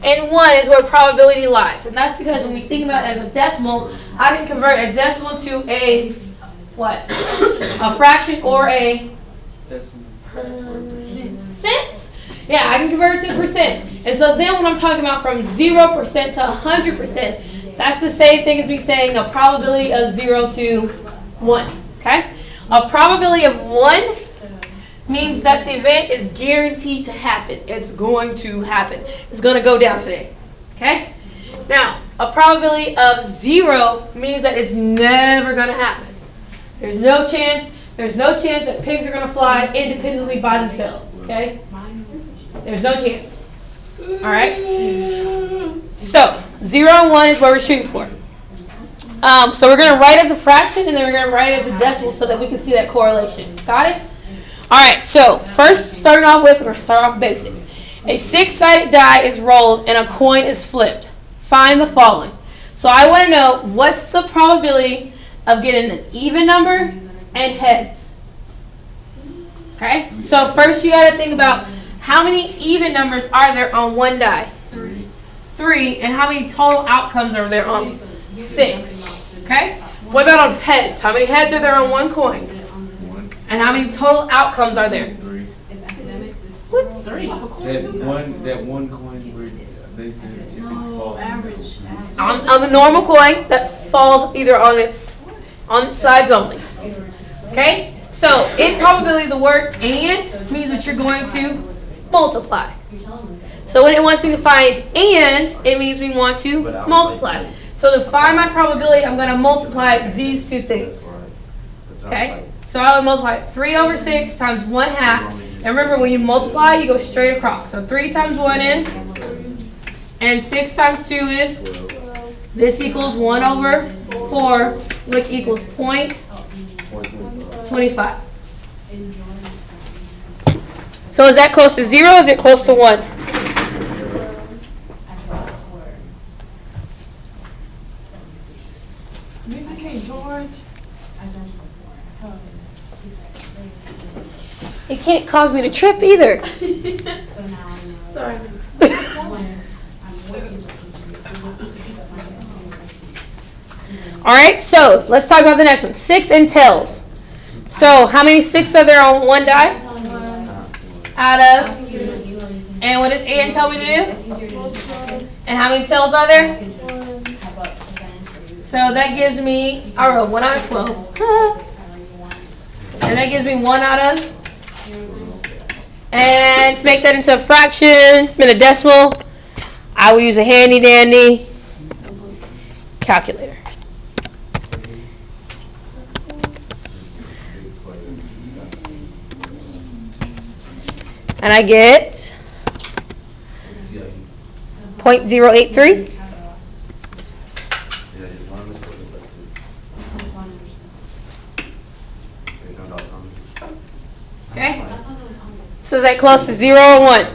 And 1 is where probability lies. And that's because when we think about it as a decimal, I can convert a decimal to a what? A fraction or a percent. Yeah, I can convert it to percent. And so then when I'm talking about from 0% to 100%, that's the same thing as me saying a probability of 0 to 1. Okay? A probability of 1 means that the event is guaranteed to happen. It's going to happen. It's going to go down today. Okay? Now, a probability of 0 means that it's never going to happen. There's no chance that pigs are going to fly independently by themselves. Okay? There's no chance. All right? So, 0 and 1 is what we're shooting for. So we're going to write as a fraction, and then we're going to write as a decimal so that we can see that correlation. Got it? All right, so first, starting off with, we're going to start off basic. A 6-sided die is rolled, and a coin is flipped. Find the following. So I want to know what's the probability of getting an even number and heads. Okay? So first, you got to think about how many even numbers are there on one die? 3. And how many total outcomes are there on 6? Okay? What about on heads? How many heads are there on one coin? And how many total outcomes are there? 3. What? 3. That one coin where they said if it falls on the normal coin that falls either on its sides only. Okay? So in probability, the word "and" means that you're going to multiply. So when it wants me to find "and," it means we want to multiply. So to find my probability, I'm going to multiply these two things. Okay? So I would multiply 3 over 6 times 1/2. And remember, when you multiply, you go straight across. So 3 times 1 is, and 6 times 2 is, this equals 1 over 4, which equals 0.25. So is that close to 0 or is it close to 1? It can't cause me to trip either. Sorry. All right, so let's talk about the next one. 6 and tails. So how many 6 are there on one die? Out of. And what does "and" tell me to do? And how many tails are there? So that gives me, I wrote 1 out of 12. And that gives me 1 out of. And to make that into a fraction, in a decimal, I will use a handy dandy calculator. And I get 0.083. Okay. So is that close to 0 or 1?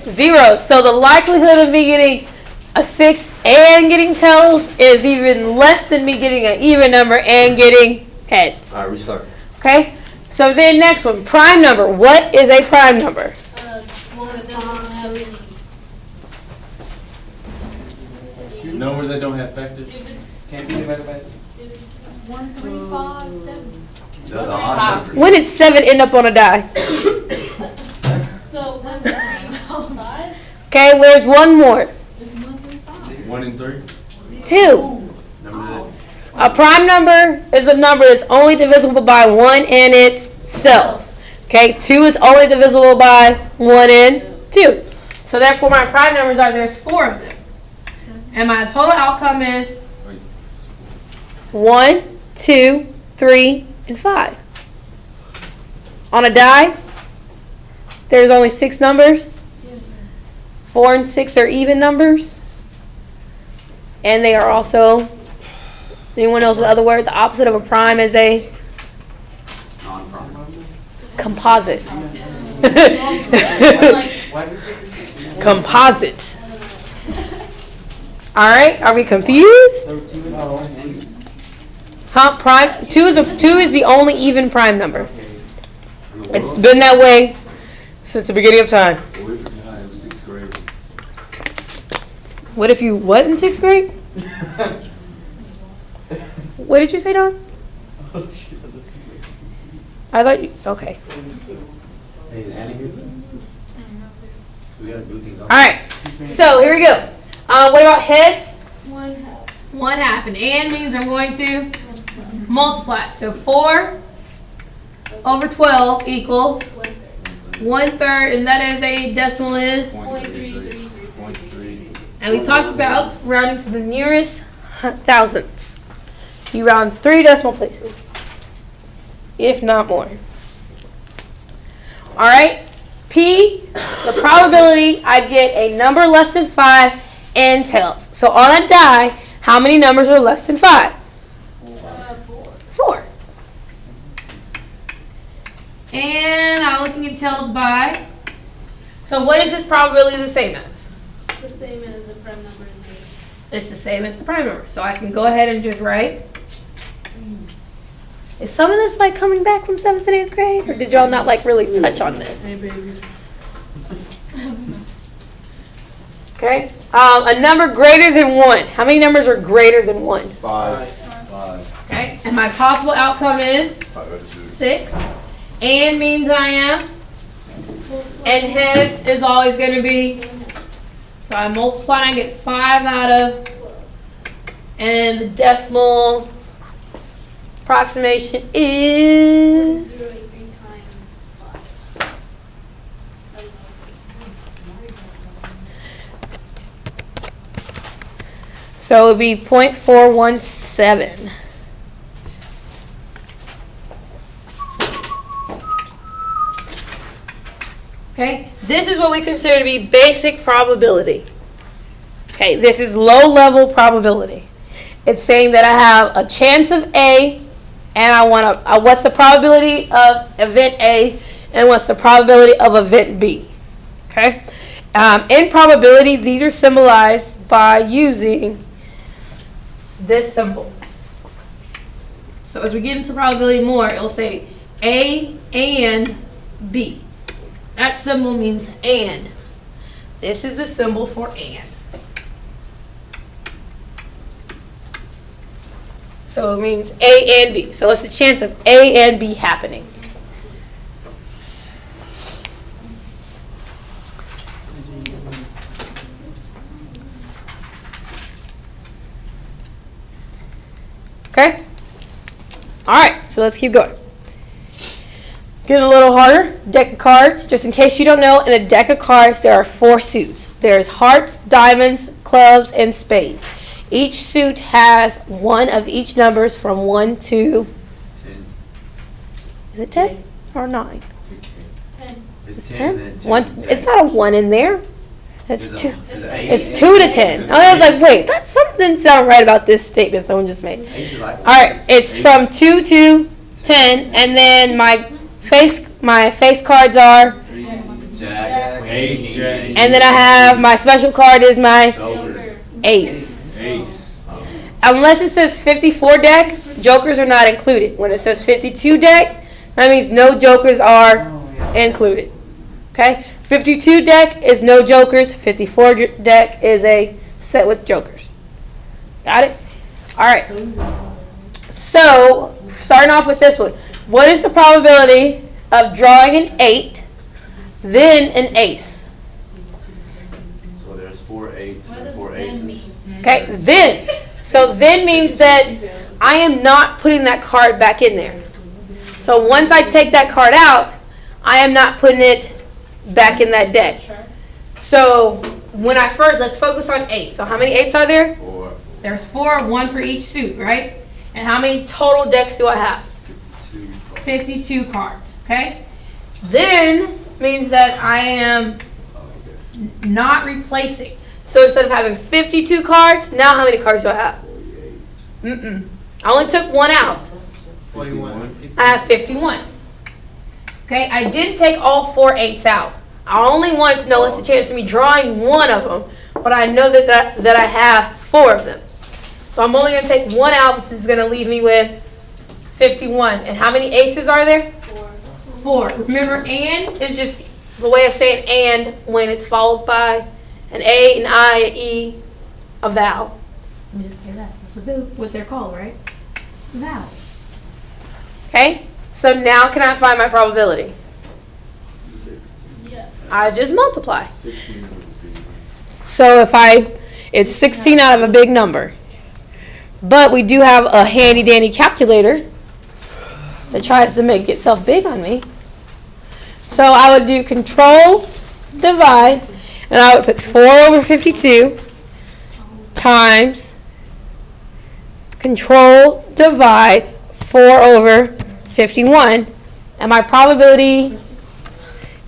0. So the likelihood of me getting a 6 and getting tails is even less than me getting an even number and getting heads. All right, restart. Okay. So then next one, prime number. What is a prime number? numbers that don't have factors. Can't be mathematics. 1, 3, 5, 7. Those are odd numbers. When did 7 end up on a die? So 1, 3, 5. Okay, where's one more? It's 1, 3, 5. 1 and 3. 2. Number A prime number is a number that's only divisible by 1 and itself. Okay, 2 is only divisible by 1 and 2. So therefore my prime numbers are, there's 4 of them. And my total outcome is 1, 2, 3, and 5. On a die, there's only 6 numbers. 4 and 6 are even numbers. And they are also, anyone knows the other word? The opposite of a prime is a Non-prime. composite. Composite. All right, are we confused? Prime 2 is the only even prime number. It's been that way since the beginning of time. What if you what in 6th grade? What did you say, Don? I thought you, okay. Hey, is Annie here? We gotta do things. All right, so here we go. What about heads? 1/2. 1/2, and means I'm going to multiply. So 4 over 12 equals 1/3, and that is a decimal is. 0.3. And we talked about rounding to the nearest thousandths. You round 3 decimal places, if not more. All right, P, the probability I get a number less than 5 and tails. So on a die, how many numbers are less than 5? 4. And I'm looking at tails by. So what is this probability the same as? The same as the prime number in there. It's the same as the prime number. So I can go ahead and just write. Is some of this like coming back from 7th and 8th grade? Or did y'all not like really touch on this? Hey, baby. Okay. A number greater than 1. How many numbers are greater than 1? 5. Okay. And my possible outcome is 6. And means I am. And heads is always going to be. So I multiply and I get 5 out of. And the decimal approximation is. 0.83 times 5. So it would be 0.417. Okay, this is what we consider to be basic probability. Okay, this is low-level probability. It's saying that I have a chance of A, and I want to. What's the probability of event A, and what's the probability of event B? Okay, in probability, these are symbolized by using this symbol. So as we get into probability more, it'll say A and B. That symbol means and. This is the symbol for and. So it means A and B. So it's the chance of A and B happening. Okay? All right, so let's keep going. Getting a little harder. Deck of cards. Just in case you don't know, in a deck of cards, there are 4 suits. There's hearts, diamonds, clubs, and spades. Each suit has one of each numbers from 1 to. 10. Is it 10 or 9? 10. It's 10? 10. 10. One. It's not a 1 in there. That's Is 2. it eight? It's 2 to 10. I was like, wait, that something sound right about this statement someone just made. Eight is like. All right, it's from 2 to 10, and then my face cards are, Jack. Ace, Jack. and then I have my special card is my Joker. ace. Ace. Unless it says 54 deck, jokers are not included. When it says 52 deck, that means no jokers are included. Okay? 52 deck is no jokers. 54 deck is a set with jokers. Got it? All right. So, starting off with this one. What is the probability of drawing an 8, then an ace? So there's 4 8s and 4 aces. Okay, then. So then means that I am not putting that card back in there. So once I take that card out, I am not putting it back in that deck. So when I first, let's focus on 8. So how many 8s are there? 4. There's 4, 1 for each suit, right? And how many total decks do I have? 2. 52 cards, okay? Then means that I am not replacing. So instead of having 52 cards, now how many cards do I have? 48. I only took 1 out. 41. I have 51. Okay, I didn't take all 4 8s out. I only wanted to know what's the chance of me drawing one of them, but I know that I have 4 of them. So I'm only going to take 1 out, which is going to leave me with 51. And how many aces are there? 4. Remember, and is just the way of saying and when it's followed by an A, an I, an E, a vowel. Let me just say that. That's what they're called, right? Vowels. Okay? So now can I find my probability? Yeah. I just multiply. 16 of the big one. So it's 16 out of a big number. But we do have a handy dandy calculator that tries to make itself big on me. So I would do control, divide, and I would put 4 over 52 times control, divide, 4 over 51. And my probability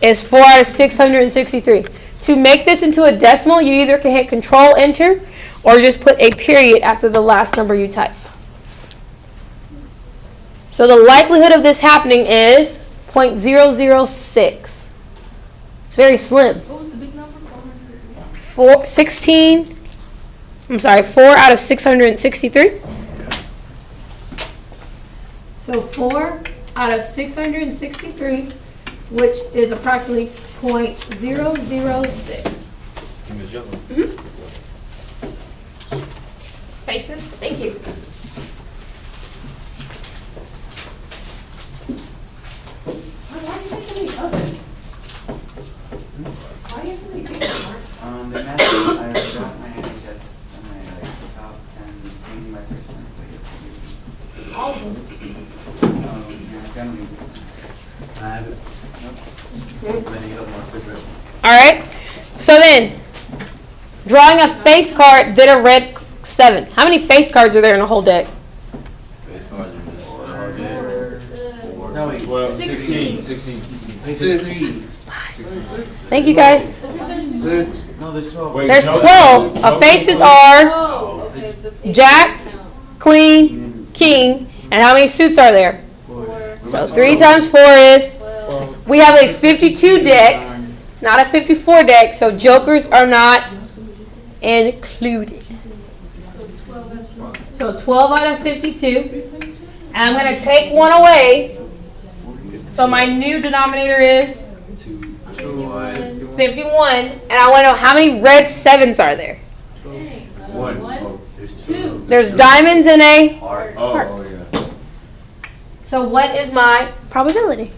is 4 out of 663. To make this into a decimal, you either can hit control, enter, or just put a period after the last number you type. So the likelihood of this happening is 0.006. It's very slim. What was the big number? 4 out of 663. So 4 out of 663, which is approximately 0.006. Faces? Thank you. The math, I forgot my NHS and my top 10 thinking by person, so I guess All of them. yeah, I don't need this. I have it. Nope. Then you get more quicker. All right. So then, drawing a face card did a red 7. How many face cards are there in a whole deck? Face cards are just No, wait. Well, 16. 16. Thank you, guys. No, there's 12. Wait, There's Joker- 12. Joker- Faces are Oh, okay. The Jack, Queen, King, and how many suits are there? 4, So 3 times 4 is, 12. we have a 52 deck, not a 54 deck, so jokers are not included. So 12 out of 52. And I'm going to take one away. So my new denominator is 51. And I want to know how many red 7s are there. One. One. There's 2. There's diamonds in a. Oh, yeah. So what is my probability?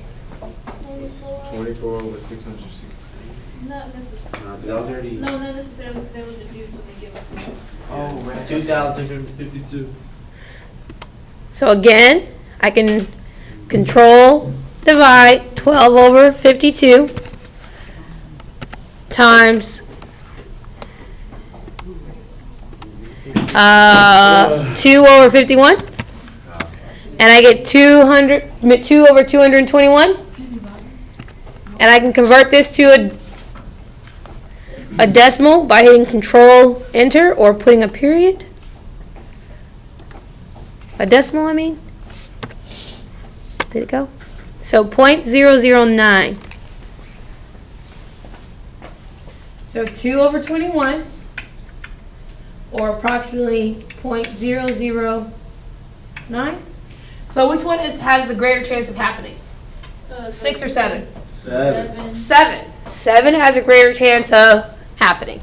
24 over 663. Not necessarily. That was already. No, not necessarily because it was reduced when they give us. Oh, right. 2,252. So again, I can control, divide 12 over 52 times 2 over 51. And I get 2 over 221. And I can convert this to a decimal by hitting control, enter, or putting a period. A decimal, I mean. Did it go? So 0.009. So 2 over 21, or approximately 0.009. So which one has the greater chance of happening? 6 or 7? 7. 7. 7 has a greater chance of happening.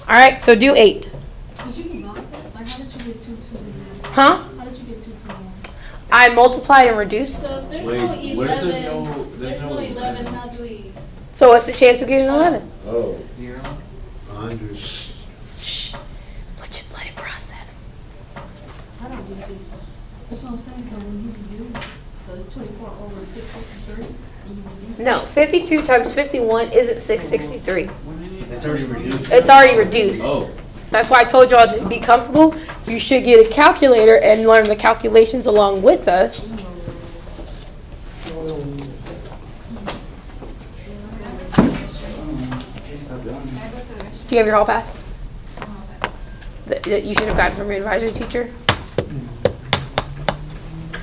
All right, so do 8. Did you not? Like, how did you get 2, 2, 1? Huh? How did you get 2, 2, 1? I multiplied and reduced. So if there's Wait, no what 11, if there's no 11, how do we? So what's the chance of getting 11? Oh. 0. 100. Shh. Let your blood process. I don't do this. That's what I'm saying. So when you reduce, so it's 24 over 663, and you reduce No, 52 times 51 isn't 663. It's already reduced. It's already reduced. Oh. That's why I told y'all to be comfortable. You should get a calculator and learn the calculations along with us. Do you have your hall pass? That you should have gotten from your advisory teacher?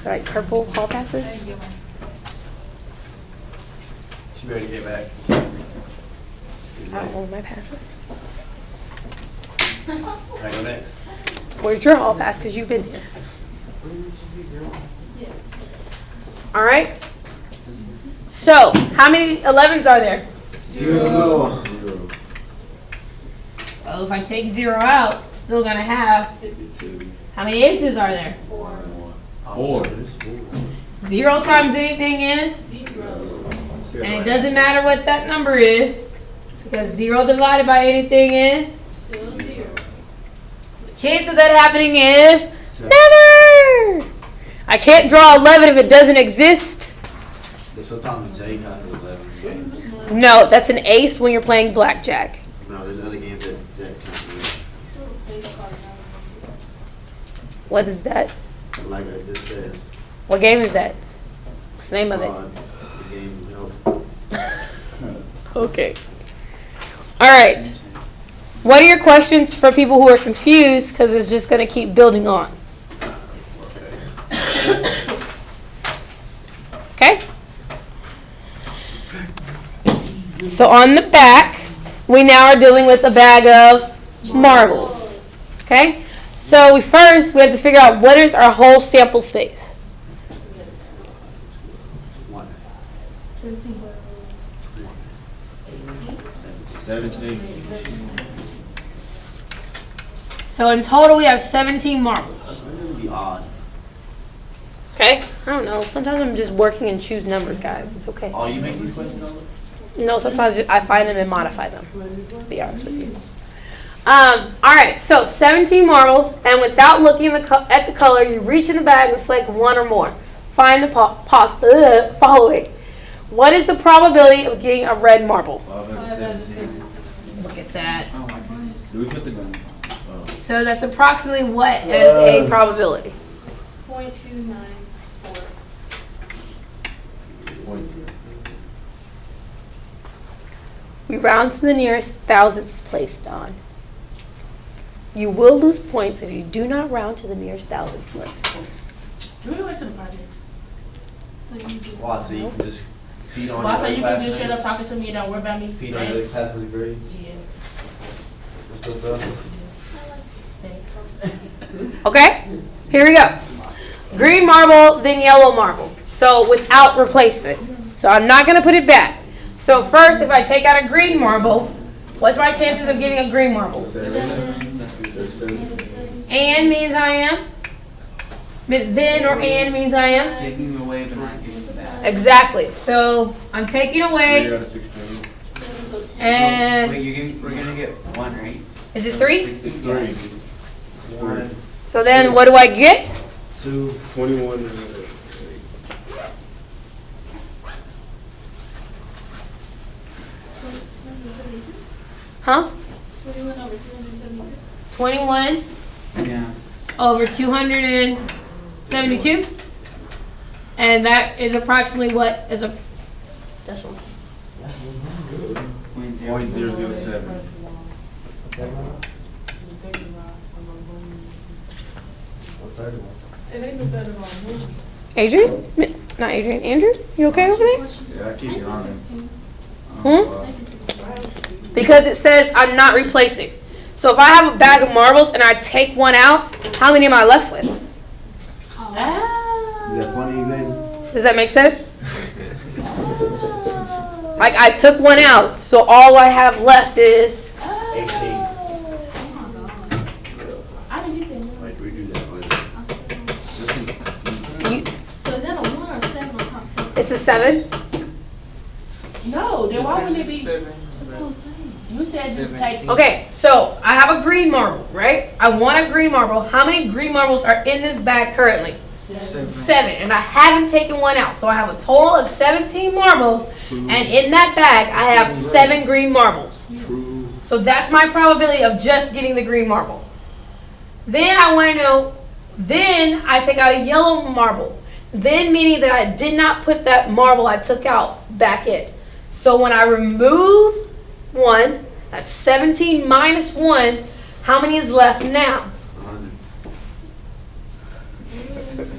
Like purple hall passes? She ready to get back. I don't hold my passes. Can I go next? Where's your hall pass? Because you've been here. All right. So, how many 11s are there? 0. if I take 0 out, I'm still gonna have, 52. how many aces are there? 4. 0 times anything is, and it doesn't matter what that number is, because 0 divided by anything is, Still 0. the chance of that happening is never! I can't draw 11 if it doesn't exist. Sometimes J kind of 11 games. No, that's an ace when you're playing blackjack. No, there's other games that kind What is that? of like I just said. What game is that? What's the name of it? That's the game you help. Okay. All right. What are your questions for people who are confused? Because it's just going to keep building on. Okay? So on the back, we now are dealing with a bag of marbles. Okay? So we have to figure out what is our whole sample space. 1. 17. 17. So in total, we have 17 marbles. It's going to be odd. Okay? I don't know. Sometimes I'm just working and choose numbers, guys. It's okay. Oh, you make these questions over? No, sometimes I find them and modify them. To be honest with you. All right. So 17 marbles, and without looking at the color, you reach in the bag and select one or more. Find the following. What is the probability of getting a red marble? 5 out of 17. Look at that. Oh my goodness. Do we put the So that's approximately what as a probability? 0.294. point? We round to the nearest thousandths place, Don. You will lose points if you do not round to the nearest thousandths place. Do we went to the project? So you do. Why? So you can just feed on Why? So your you can just shut up classmates? talking to me and don't worry about me. Feed on your classmates' grades? Yeah. It's still fun? Okay? Here we go. Green marble, then yellow marble. So without replacement. So I'm not going to put it back. So first, if I take out a green marble, what's my chances of getting a green marble? And means I am. Then or and means I am. Taking away but not giving back. Exactly. So I'm taking 3 away, out of 16. and Wait, we're gonna get 1, right? is it 3? It's 3. 1, So then what do I get? 2, 21. Huh? 21 over 272. 21 Yeah. over 272. And that is approximately what is a decimal? 0.007. It ain't no better than Adrian? Not Adrian. Andrew? You okay over there? Yeah, I keep it on. Because it says I'm not replacing. So if I have a bag of marbles and I take one out, how many am I left with? Is that funny example? Does that make sense? Like I took one out, so all I have left is 18. I didn't get that. Like, redo that later. So is that a 1 or a 7 on top of 7? it's a 7. No, then why wouldn't it be? That's what I'm saying. You said you take. Okay, so I have a green marble, right? I want a green marble. How many green marbles are in this bag currently? 7. And I haven't taken one out. So I have a total of 17 marbles. And in that bag, I have 7 green marbles. True. So that's my probability of just getting the green marble. Then I want to know, then I take out a yellow marble. Then meaning that I did not put that marble I took out back in. So when I remove 1, that's 17 minus 1, how many is left now? 100.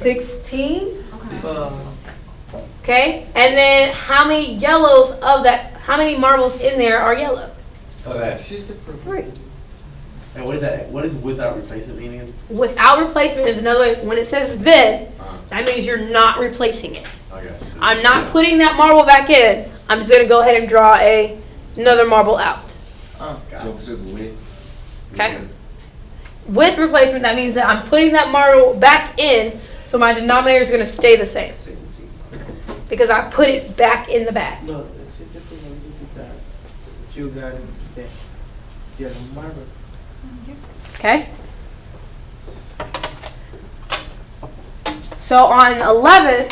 16? Okay. Okay, and then how many yellows of that, how many marbles in there are yellow? Oh, that's. 3. And what is that? What is without replacement meaning? Without replacement is another way, when it says then, that means you're not replacing it. Okay. I'm not putting that marble back in. I'm just going to go ahead and draw another marble out. So it says with. Okay? With replacement, that means that I'm putting that marble back in, so my denominator is going to stay the same. 17. Because I put it back in the bag. No, it's different when you do that. You got it there. Yeah, the marble. Okay? So on 11,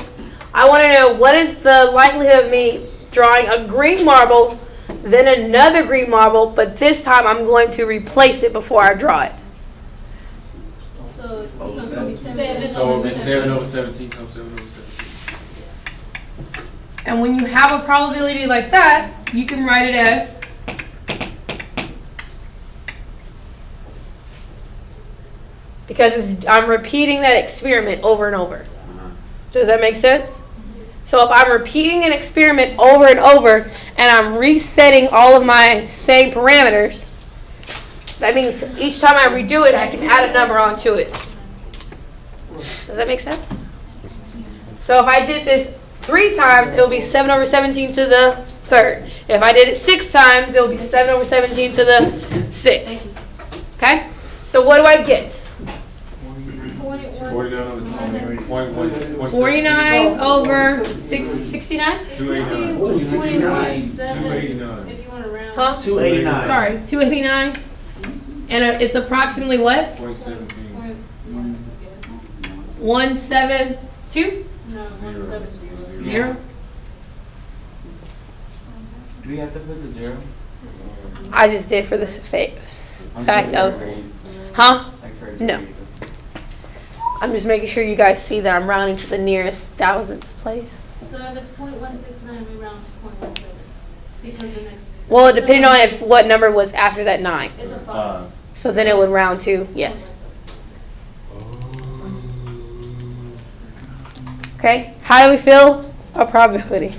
I want to know what is the likelihood of me drawing a green marble, then another green marble, but this time I'm going to replace it before I draw it. So it's gonna be Seven. So it'll be 7 over 17 times 7 over 17. And when you have a probability like that, you can write it as because I'm repeating that experiment over and over. Does that make sense? So if I'm repeating an experiment over and over and I'm resetting all of my same parameters, that means each time I redo it, I can add a number onto it. Does that make sense? So if I did this 3 times, it will be 7 over 17 to the 3rd. If I did it 6 times, it will be 7 over 17 to the 6th. Okay? So what do I get? 49 over 69? 289. 289. If you want to round. Huh? 289. Sorry, 289. And it's approximately what? 0.17. 172? No, 170. 0? Do we have to put the 0? I just did for the fact of. Huh? Like for No. I'm just making sure you guys see that I'm rounding to the nearest thousandths place. So if it's 0.169, we round to 0.17. Because the next. Well, depending on if what number was after that 9. It's a 5. 5. So then it would round to, yes. Okay, how do we feel? A probability.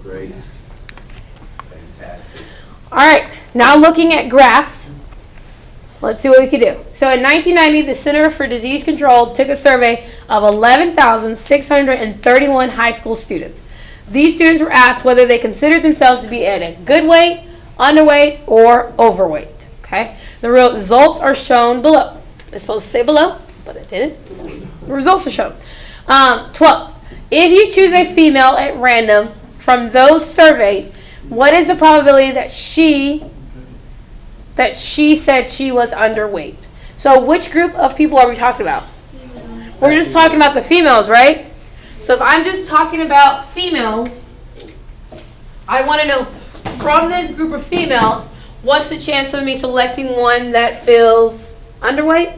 Great. Fantastic. All right, now looking at graphs, let's see what we can do. So in 1990, the Center for Disease Control took a survey of 11,631 high school students. These students were asked whether they considered themselves to be at a good weight, underweight, or overweight. Okay, the results are shown below. It's supposed to say below, but it didn't. The results are shown. 12. If you choose a female at random from those surveyed, what is the probability that she said she was underweight? So which group of people are we talking about? We're just talking about the females, right? So if I'm just talking about females, I want to know from this group of females, what's the chance of me selecting one that feels underweight?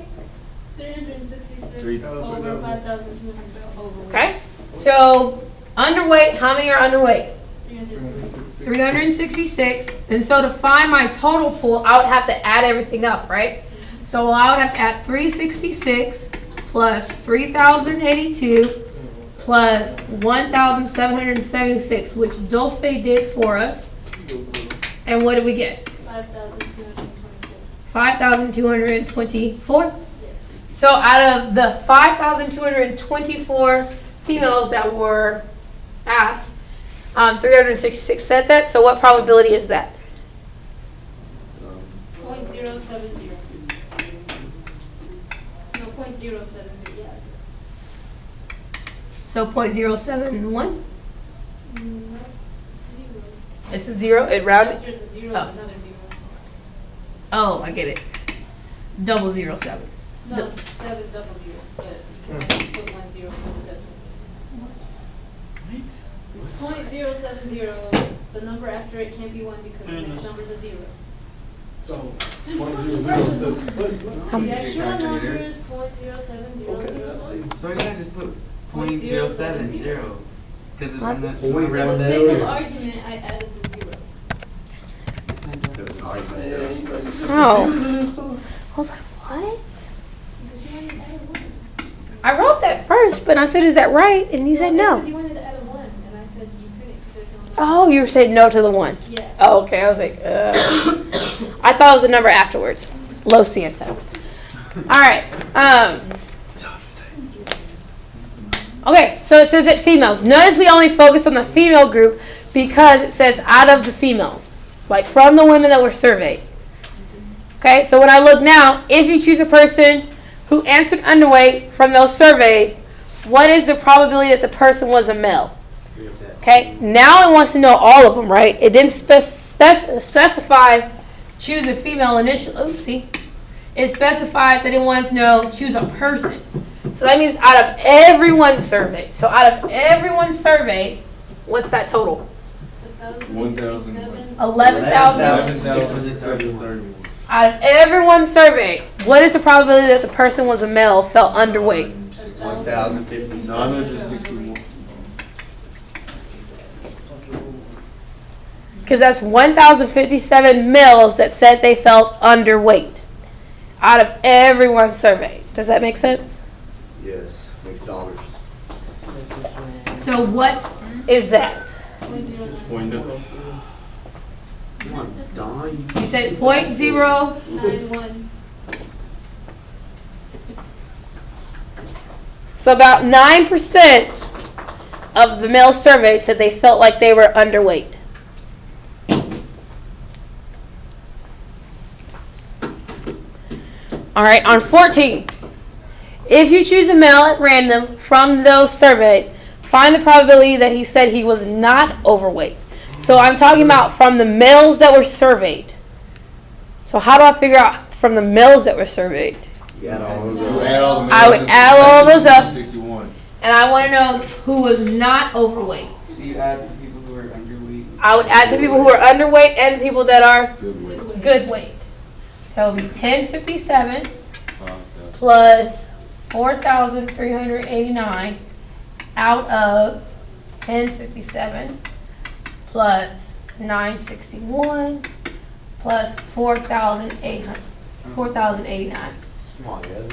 366 over 5,200 over. Okay. So underweight, how many are underweight? 366. 366. And so to find my total pool, I would have to add everything up, right? So I would have to add 366 plus 3,082 plus 1,776, which Dulce did for us. And what did we get? 5,224. 5,224? Yes. So out of the 5,224 females that were asked, 366 said that. So what probability is that? 0.070. No, 0.070. Yeah. So 0.071? No, it's a 0. It's a 0. It rounded. After the 0 Oh. is another 0. Oh, I get it. 007. No, 7 is double 0. But you can only put 1 0 for the decimal places. 0.070. The number after it can't be 1 because the next number is a 0. So, Just put 1,007. the actual number is 0.070. So we're gonna just put 0.070. Because What? when the Well, we For round the that sake of over. argument, I added the 0. Oh. I was like, what? Because you wanted to add a 1. I wrote that first, but I said, is that right? And you said no. Because you wanted to add a 1, and I said you couldn't because there's no 1. Oh, you were saying no to the 1. Yeah. Oh, okay. I was like, I thought it was a number afterwards. Lo Santa. All right. Okay, so it says that females. Notice we only focus on the female group because it says out of the females, like from the women that were surveyed. Okay, so when I look now, if you choose a person who answered underweight from those surveyed, what is the probability that the person was a male? Okay, now it wants to know all of them, right? It didn't specify choose a female initially. Oopsie. It specified that it wanted to know choose a person. So that means out of everyone surveyed. So out of everyone surveyed, what's that total? 1,000. 11,000. 11,631. Out of everyone surveyed, what is the probability that the person was a male, felt underweight? 1,057. 961. Because that's 1,057 males that said they felt underweight out of everyone surveyed. Does that make sense? Yes, makes dollars. So what is that? 0.09. Point up. Come on, Don. You said 0.0. 91. So about 9% of the males surveyed said they felt like they were underweight. All right, on 14, if you choose a male at random from those surveyed, find the probability that he said he was not overweight. So I'm talking about from the males that were surveyed. So how do I figure out from the males that were surveyed? You add all those You up. add all the I would add all those up. 61. And I want to know who was not overweight. So you add the people who are underweight. I would add the people who are underweight and the people that are Good weight. good weight. So it would be 1057 5,000. plus 4,389 out of 1057 plus 961 plus 4,089. Come on, guys.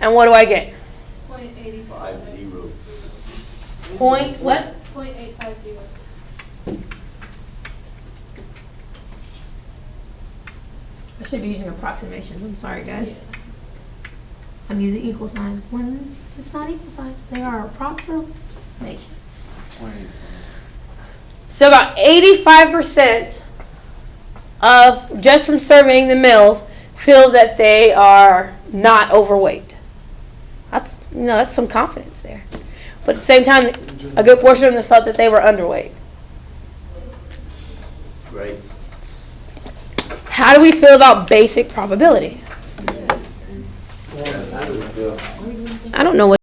And what do I get? 0.85. 50. Point what? 0.850. I should be using approximations. I'm sorry, guys. I'm using equal signs when it's not equal signs. They are approximations. So about 85% of, just from surveying the males, feel that they are not overweight. That's some confidence there. But at the same time, a good portion of them felt that they were underweight. Great. How do we feel about basic probability? How do we feel? I don't know what